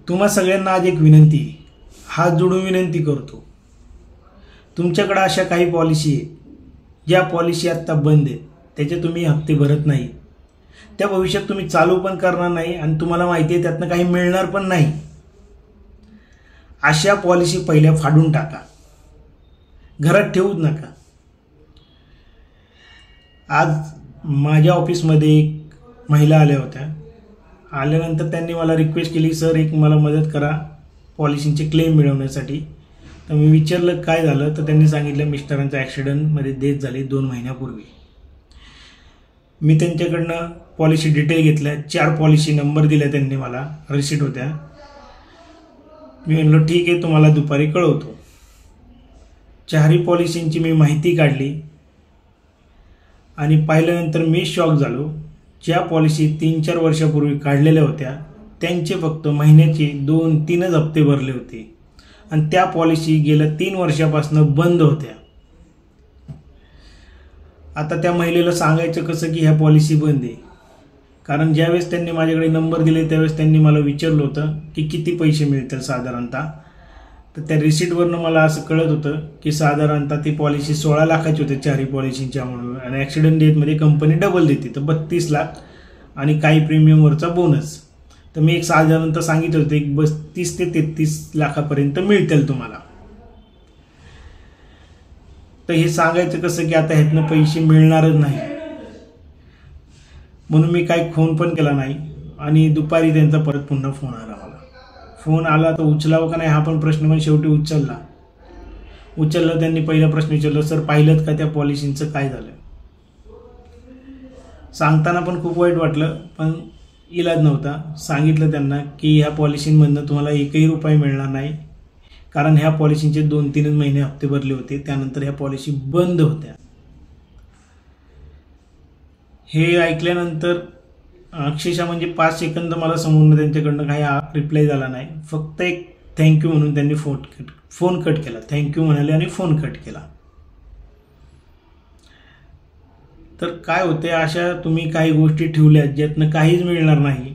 तुम्हा सगळ्यांना आज एक विनंती आहे, हात जोडून विनंती करतो। तुमच्याकडे अशा काही पॉलिसी आहेत ज्या पॉलिसी आता बंद आहेत, त्याचे तुम्ही हप्ते भरत नाही, त्या भविष्यात तुम्ही चालू पण करणार नाही आणि तुम्हाला माहिती आहे त्यातनं काही मिळणार पण नाही। अशा पॉलिसी पहिल्या फाडून टाका, घरात ठेवूच नका। आज माझ्या ऑफिसमध्ये एक महिला आल्या होत्या। आल्यानंतर त्यांनी मला रिक्वेस्ट केली, सर एक मला मदत करा पॉलिसीचे क्लेम मिळवण्यासाठी। तर मी विचारलं काय झालं, तर त्यांनी सांगितलं मिस्टरांचा ॲक्सिडेंटमध्ये डेथ झाली 2 महिन्यापूर्वी। मी त्यांच्याकडनं पॉलिसी डिटेल घेतल्या, 4 पॉलिसी नंबर दिल्या त्यांनी मला, रिसिट होत्या। मी म्हणलो ठीक आहे, तुम्हाला दुपारी कळवतो। 4ही पॉलिसींची मी माहिती काढली आणि पाहिल्यानंतर मी शॉक झालो। ज्या पॉलिसी 3-4 वर्षापूर्वी काढलेल्या होत्या त्यांचे फक्त महिन्याचे 2-3 हप्ते भरले होते आणि त्या पॉलिसी गेल्या 3 वर्षापासून बंद होत्या। आता त्या महिलेला सांगायचं कसं की ह्या पॉलिसी बंद आहे, कारण ज्यावेळेस त्यांनी माझ्याकडे नंबर दिले त्यावेळेस त्यांनी मला विचारलं होतं की किती पैसे मिळतील साधारणतः। तर त्या रिसिटवरनं मला असं कळत होतं की साधारणतः ती पॉलिसी 16 लाखाची होते 4ही पॉलिसींच्या म्हणून, आणि ॲक्सिडेंट डेथमध्ये कंपनी डबल देते तर 32 लाख आणि काही प्रीमियमवरचा बोनस। तर मी एक साधारणतः सांगितलं होतं एक 32 ते 33 लाखापर्यंत मिळतील तुम्हाला। तर हे सांगायचं कसं की आता ह्यातनं पैसे मिळणारच नाही, म्हणून मी काही फोन पण केला नाही। आणि दुपारी त्यांचा परत पुन्हा फोन आला मला। फोन आला तर उचलावं का नाही हा पण प्रश्न, पण शेवटी उचललं। त्यांनी पहिला प्रश्न विचारला, सर पाहिलं का त्या पॉलिसींचं काय झालं। सांगताना पण खूप वाईट वाटलं, पण इलाज नव्हता। सांगितलं त्यांना की ह्या पॉलिसींमधनं तुम्हाला एकही रुपया मिळणार नाही, कारण ह्या पॉलिसींचे 2-3 महिने हप्ते भरले होते, त्यानंतर ह्या पॉलिसी बंद होत्या। हे ऐकल्यानंतर अक्षरशः म्हणजे 5 सेकंद मला समोरनं त्यांच्याकडनं काही रिप्लाय झाला नाही। फक्त एक थँक्यू म्हणून त्यांनी फोन कट केला, थँक्यू म्हणाले आणि फोन कट केला। तर काय होते, अशा तुम्ही काही गोष्टी ठेवल्यात ज्यातनं काहीच मिळणार नाही।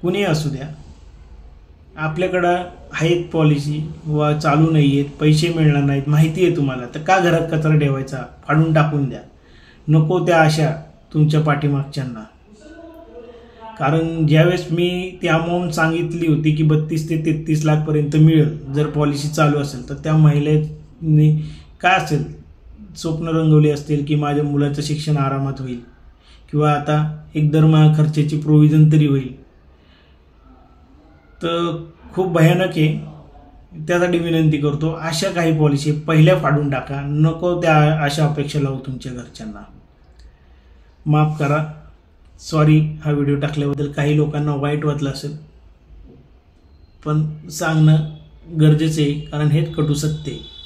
कुणी असू द्या, आपल्याकडं आहेत पॉलिसी व चालू नाही आहेत, पैसे मिळणार नाहीत, माहिती आहे तुम्हाला, तर का घरात कचरा ठेवायचा, फाडून टाकून द्या। नको त्या आशा तुमच्या पाठीमागच्यांना, कारण ज्यावेळेस मी ती अमाऊंट सांगितली होती की 32 ते 33 लाखपर्यंत मिळेल जर पॉलिसी चालू असेल, तर त्या महिलेने काय असेल स्वप्न रंगवले असतील की माझ्या मुलाचं शिक्षण आरामात होईल किंवा आता एक दरमहा खर्चाची प्रोव्हिजन तरी होईल। तर खूप भयानक आहे। त्यासाठी विनंती करतो, अशा काही पॉलिसी पहिल्या फाडून टाका, नको त्या अशा अपेक्षा लावू तुमच्या घरच्यांना। माफ करा, सॉरी हा व्हिडिओ टाकल्याबद्दल काही लोकांना वाईट वाटलं असेल, पण सांगणं गरजेचं आहे, कारण हेच कटू सत्य आहे।